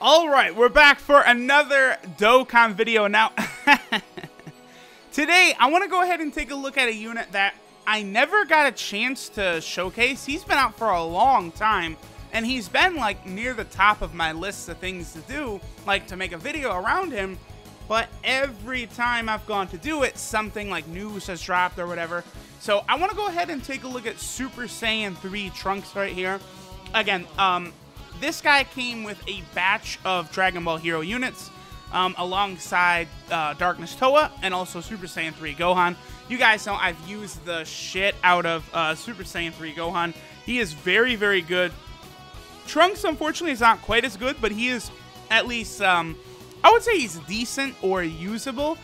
Alright, we're back for another Dokkan video. Now, today I want to go ahead and take a look at a unit that I never got a chance to showcase. He's been out for a long time, and he's been like near the top of my list of things to do, like to make a video around him. But every time I've gone to do it, something like news has dropped or whatever. So I want to go ahead and take a look at Super Saiyan 3 Trunks right here. Again, this guy came with a batch of Dragon Ball Hero units alongside Darkness Toa and also Super Saiyan 3 Gohan. You guys know I've used the shit out of Super Saiyan 3 Gohan. He is very, very good. Trunks, unfortunately, is not quite as good, but he is at least, I would say he's decent or usable.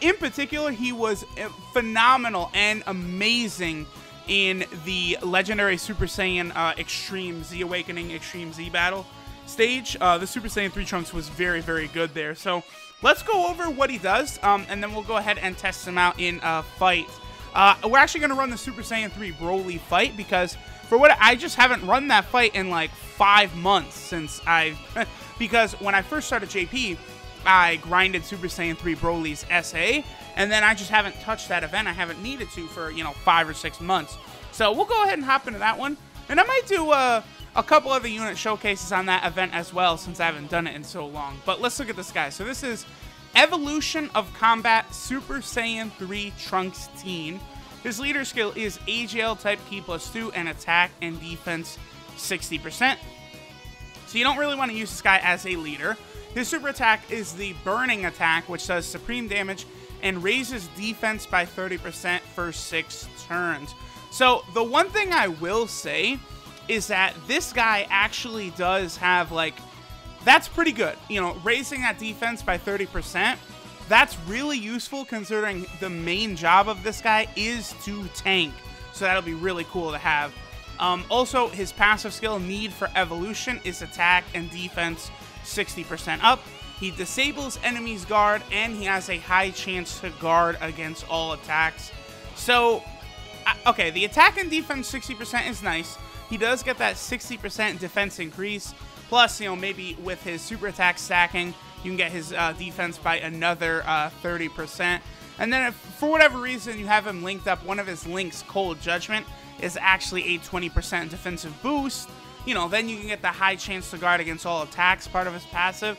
In particular, he was phenomenal and amazing in the legendary Super Saiyan Extreme Z Awakening, Extreme Z Battle stage. The Super Saiyan 3 Trunks was very, very good there. So let's go over what he does, and then we'll go ahead and test him out in a fight. We're actually going to run the Super Saiyan 3 Broly fight because for what I just haven't run that fight in like 5 months since because when I first started JP, I grinded Super Saiyan 3 Broly's SA, and then I just haven't touched that event. I haven't needed to for, 5 or 6 months. So we'll go ahead and hop into that one. And I might do a couple other unit showcases on that event as well, since I haven't done it in so long. But let's look at this guy. So this is Evolution of Combat Super Saiyan 3 Trunks Teen. His leader skill is AGL type Ki +2 and attack and defense 60%. So you don't really want to use this guy as a leader. His super attack is the Burning attack, which does supreme damage and raises defense by 30% for 6 turns. So the one thing I will say is that this guy actually does have, that's pretty good. Raising that defense by 30%, that's really useful considering the main job of this guy is to tank. So that'll be really cool to have. Also, his passive skill, Need for Evolution, is attack and defense 60% up. He disables enemies' guard, and he has a high chance to guard against all attacks. So, okay, the attack and defense 60% is nice. He does get that 60% defense increase. Plus, maybe with his super attack stacking, you can get his defense by another 30%. And then if, for whatever reason, you have him linked up, one of his links, Cold Judgment, is actually a 20% defensive boost. Then you can get the high chance to guard against all attacks, part of his passive.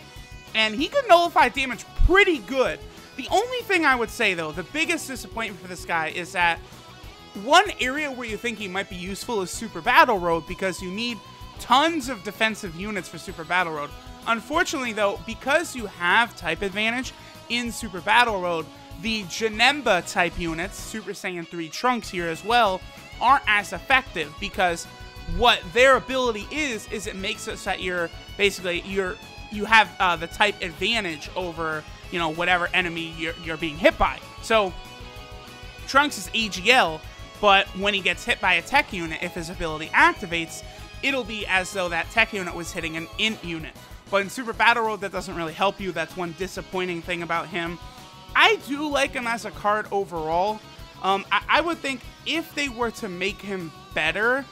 And he can nullify damage pretty good. The only thing I would say, though, the biggest disappointment for this guy is that one area where you think he might be useful is Super Battle Road, because you need tons of defensive units for Super Battle Road. Unfortunately, though, because you have type advantage in Super Battle Road, the Janemba type units, Super Saiyan 3 Trunks here as well, aren't as effective, because what their ability is it makes it so that you have the type advantage over whatever enemy you're being hit by. So Trunks is AGL, but when he gets hit by a tech unit, if his ability activates, it'll be as though that tech unit was hitting an int unit. But in Super Battle Road, that doesn't really help you. That's one disappointing thing about him. I do like him as a card overall. I would think if they were to make him better,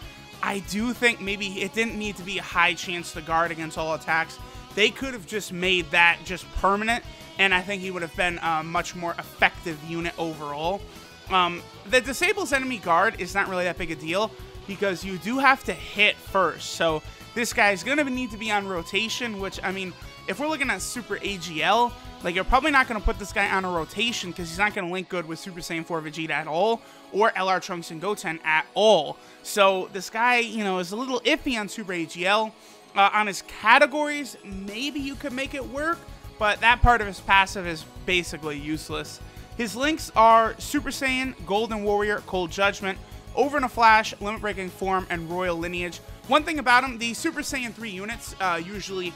I do think maybe it didn't need to be a high chance to guard against all attacks. They could have just made that just permanent, and I think he would have been a much more effective unit overall. The disables enemy guard is not really that big a deal, because you do have to hit first. So this guy's going to need to be on rotation, which, I mean, if we're looking at Super AGL, you're probably not going to put this guy on a rotation because he's not going to link good with Super Saiyan 4 Vegeta at all, or LR Trunks and Goten at all. So this guy, is a little iffy on Super AGL. On his categories, maybe you could make it work, but that part of his passive is basically useless. His links are Super Saiyan, Golden Warrior, Cold Judgment, Over in a Flash, Limit Breaking Form, and Royal Lineage. One thing about him, the Super Saiyan 3 units usually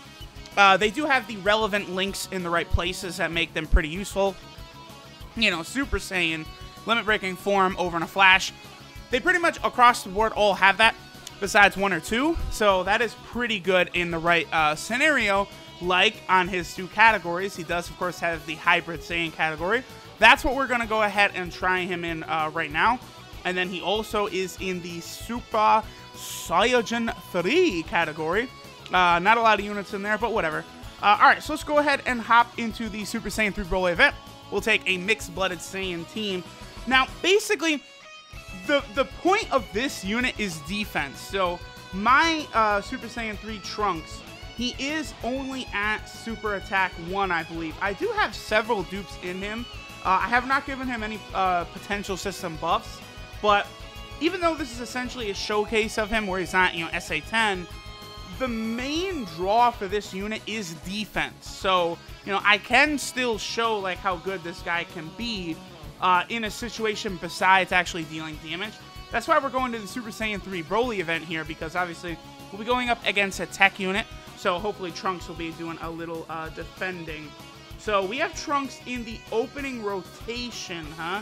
they do have the relevant links in the right places that make them pretty useful. Super Saiyan, Limit Breaking Form, Over in a Flash. They pretty much across the board all have that, besides 1 or 2. So that is pretty good in the right scenario. Like on his 2 categories, he does, of course, have the Hybrid Saiyan category. That's what we're going to go ahead and try him in right now. And then he also is in the Super Saiyan 3 category. Not a lot of units in there, but whatever. Alright, so let's go ahead and hop into the Super Saiyan 3 Broly event. We'll take a mixed-blooded Saiyan team. Now, basically, the point of this unit is defense. So, my Super Saiyan 3 Trunks, he is only at Super Attack 1, I believe. I do have several dupes in him. I have not given him any potential system buffs, but even though this is essentially a showcase of him where he's not, SA10, the main draw for this unit is defense. So, I can still show, like, how good this guy can be in a situation besides actually dealing damage. That's why we're going to the Super Saiyan 3 Broly event here, because obviously we'll be going up against a tech unit, so hopefully Trunks will be doing a little defending. So we have Trunks in the opening rotation, huh?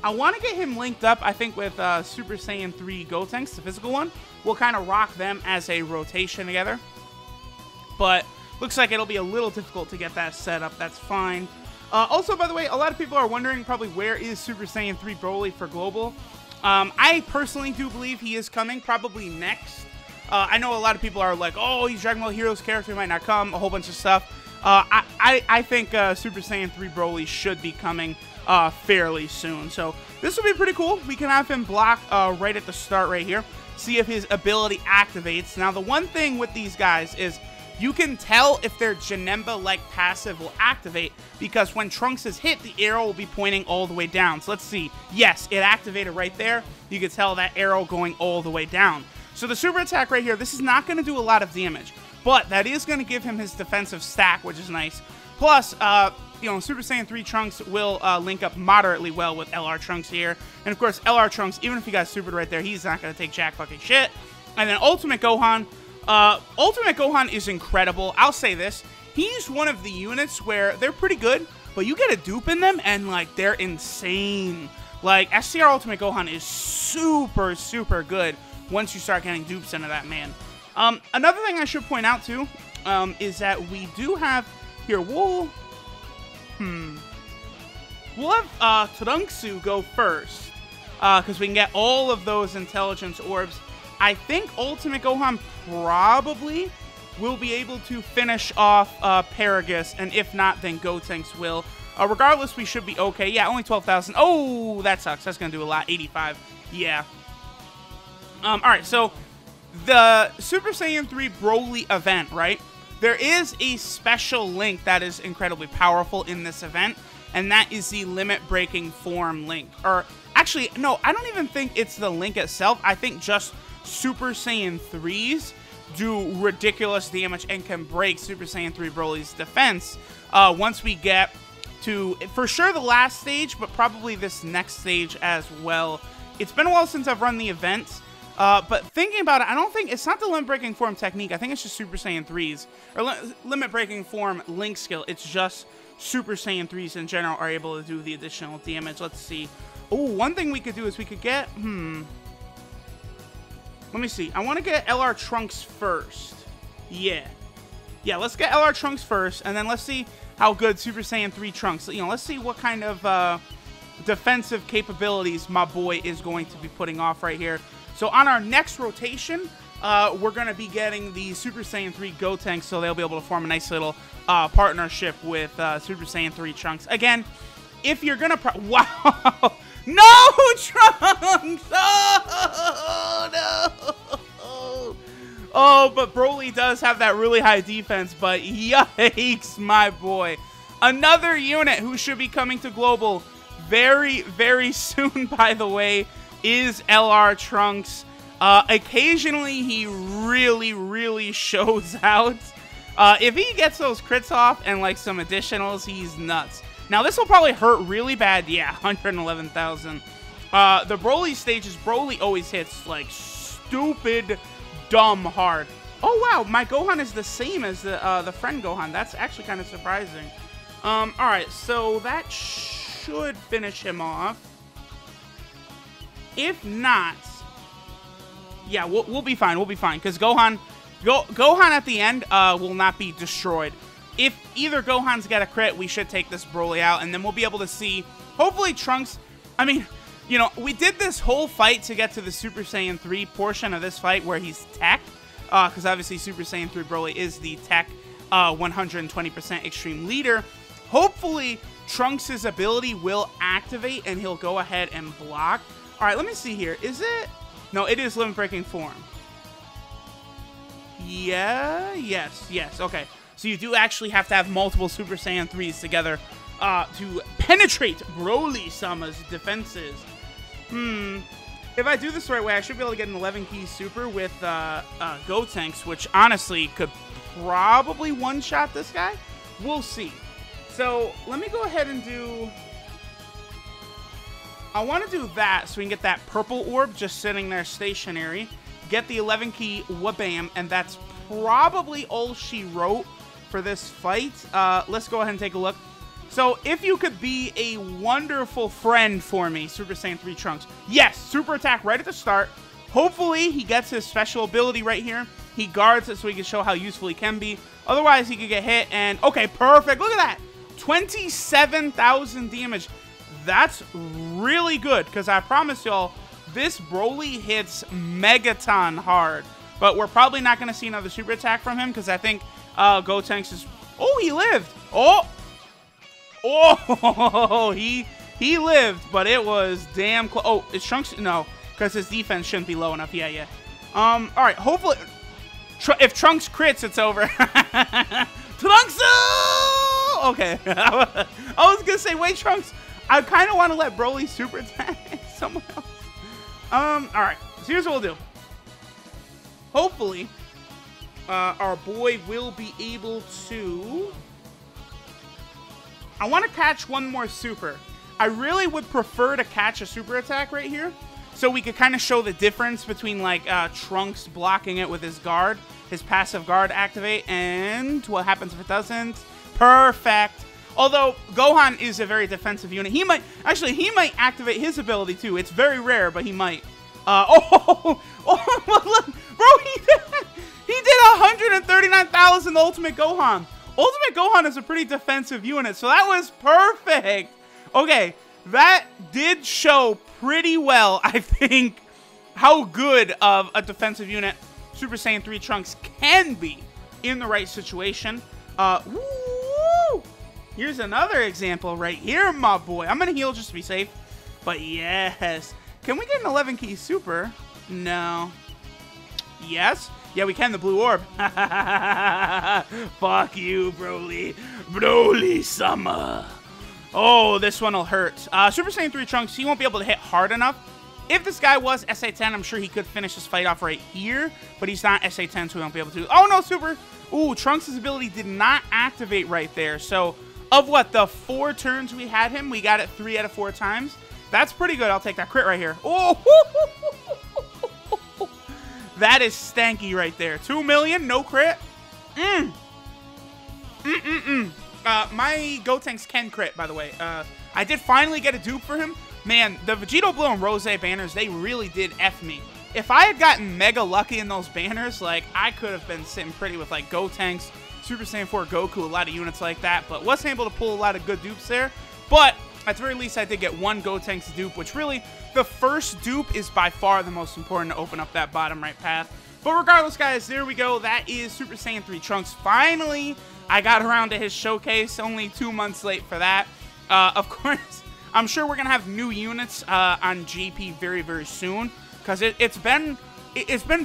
I want to get him linked up, I think, with Super Saiyan 3 Gotenks, the physical one. We'll kind of rock them as a rotation together. But looks like it'll be a little difficult to get that set up. That's fine. Also, by the way, a lot of people are wondering probably where is Super Saiyan 3 Broly for Global. I personally do believe he is coming, probably next. I know a lot of people are like, oh, he's Dragon Ball Heroes character, he might not come, a whole bunch of stuff. I think Super Saiyan 3 Broly should be coming fairly soon. So this will be pretty cool. We can have him block right at the start right here. See if his ability activates. Now, the one thing with these guys is you can tell if their Janemba-like passive will activate, because when Trunks is hit, the arrow will be pointing all the way down. So let's see. Yes, it activated right there. You can tell that arrow going all the way down. So the super attack right here, this is not going to do a lot of damage, but that is going to give him his defensive stack, which is nice. Plus, Super Saiyan 3 Trunks will link up moderately well with LR Trunks here. And of course, LR Trunks, even if he got supered right there, he's not going to take jack fucking shit. And then Ultimate Gohan. Ultimate Gohan is incredible. I'll say this. He's one of the units where they're pretty good, but you get a dupe in them and, like, they're insane. Like, SCR Ultimate Gohan is super, super good once you start getting dupes into that man. Another thing I should point out, too, is that we do have... Here, we'll have Trunksu go first, because we can get all of those intelligence orbs. I think Ultimate Gohan probably will be able to finish off Paragus, and if not, then Gotenks will. Regardless, we should be okay. Yeah, only 12,000. Oh, that sucks. That's going to do a lot. 85. Yeah. Alright, so the Super Saiyan 3 Broly event, right? There is a special link that is incredibly powerful in this event, and that is the Limit Breaking Form link. Or, actually, no, I don't even think it's the link itself. I think just Super Saiyan 3s do ridiculous damage and can break Super Saiyan 3 Broly's defense once we get to, for sure, the last stage, but probably this next stage as well. It's been a while since I've run the event. But thinking about it, I don't think, it's not the Limit Breaking Form technique. I think it's just Super Saiyan 3s. Or Limit Breaking Form link skill. It's just Super Saiyan 3s in general are able to do the additional damage. Let's see. Oh, one thing we could do is we could get, let me see. I want to get LR Trunks first. Yeah. Yeah, let's get LR Trunks first, and then let's see how good Super Saiyan 3 Trunks, let's see what kind of defensive capabilities my boy is going to be putting off right here. So on our next rotation, we're going to be getting the Super Saiyan 3 Gotenks, so they'll be able to form a nice little partnership with Super Saiyan 3 Trunks. Again, if you're going to... Wow! No, Trunks! Oh, no! Oh, but Broly does have that really high defense, but yikes, my boy. Another unit who should be coming to Global very, very soon, by the way, is LR Trunks. Occasionally, he really, really shows out. If he gets those crits off and, like, some additionals, he's nuts. Now, this will probably hurt really bad. Yeah, 111,000. The Broly stages, Broly always hits, like, stupid, dumb hard. Oh, wow, my Gohan is the same as the friend Gohan. That's actually kind of surprising. Alright, so that should finish him off. If not, yeah, we'll be fine. We'll be fine, because Gohan at the end will not be destroyed. If either Gohan's got a crit, we should take this Broly out, and then we'll be able to see, hopefully Trunks, I mean, we did this whole fight to get to the Super Saiyan 3 portion of this fight where he's tech, because obviously Super Saiyan 3 Broly is the tech 120% extreme leader. Hopefully, Trunks' ability will activate and he'll go ahead and block. All right, let me see here. Is it? No, it is limit breaking form. Yeah, yes. Okay, so you do actually have to have multiple Super Saiyan 3s together to penetrate Broly-sama's defenses. If I do this the right way, I should be able to get an 11 key super with Gotenks, which honestly could probably one-shot this guy. We'll see. So let me go ahead and do... I want to do that so we can get that purple orb just sitting there stationary. Get the 11 key wha-bam, and that's probably all she wrote for this fight. Let's go ahead and take a look. So, if you could be a wonderful friend for me, Super Saiyan 3 Trunks. Yes, super attack right at the start. Hopefully, he gets his special ability right here. He guards it so he can show how useful he can be. Otherwise, he could get hit and... Okay, perfect. Look at that. 27,000 damage. That's really good, because I promise y'all, this Broly hits Megaton hard. But we're probably not going to see another super attack from him, because I think Gotenks is... Oh, he lived. Oh, he lived, but it was damn close. Oh, is Trunks? No, because his defense shouldn't be low enough. Yeah. All right, hopefully... if Trunks crits, it's over. Trunks! Okay. I was going to say, wait, Trunks. I kind of want to let Broly super attack someone else. All right, so here's what we'll do. Hopefully, our boy will be able to... I want to catch one more super. I really would prefer to catch a super attack right here, so we could kind of show the difference between, like, Trunks blocking it with his guard, his passive guard activate, and what happens if it doesn't. Perfect. Although, Gohan is a very defensive unit. He might activate his ability, too. It's very rare, but he might. Look, bro, he did 139,000 Ultimate Gohan. Ultimate Gohan is a pretty defensive unit, so that was perfect. Okay, that did show pretty well, I think, how good of a defensive unit Super Saiyan 3 Trunks can be in the right situation. Woo! Here's another example right here, my boy. I'm going to heal just to be safe, but yes. Can we get an 11 key super? No. Yes? Yeah, we can, the blue orb. Fuck you, Broly. Broly-sama. Oh, this one will hurt. Super Saiyan 3 Trunks, he won't be able to hit hard enough. If this guy was SA-10, I'm sure he could finish this fight off right here, but he's not SA-10, so he won't be able to. Oh, no, super. Ooh, Trunks' ability did not activate right there. So, of what, the 4 turns we had him, we got it 3 out of 4 times. That's pretty good. I'll take that crit right here. Oh, that is stanky right there. 2 million, no crit. My Gotenks can crit, by the way. I did finally get a dupe for him. Man, the Vegito Blue and Rose banners, they really did F me. If I had gotten mega lucky in those banners, like, I could have been sitting pretty with, like, Gotenks, Super Saiyan 4 Goku, a lot of units like that, but wasn't able to pull a lot of good dupes there. But at the very least, I did get one Gotenks dupe, which really, the first dupe is by far the most important to open up that bottom right path. But regardless, guys, there we go. That is Super Saiyan 3 Trunks. Finally, I got around to his showcase. Only 2 months late for that. Of course, I'm sure we're going to have new units on GP very, very soon, because it's been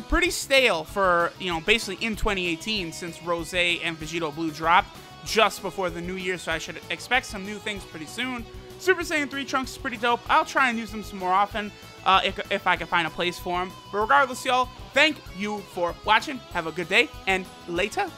pretty stale for, you know, basically in 2018 since Rose and Vegito Blue dropped just before the new year, so I should expect some new things pretty soon. Super Saiyan 3 Trunks is pretty dope. I'll try and use them some more often if I can find a place for them. But regardless, y'all, thank you for watching. Have a good day, and later.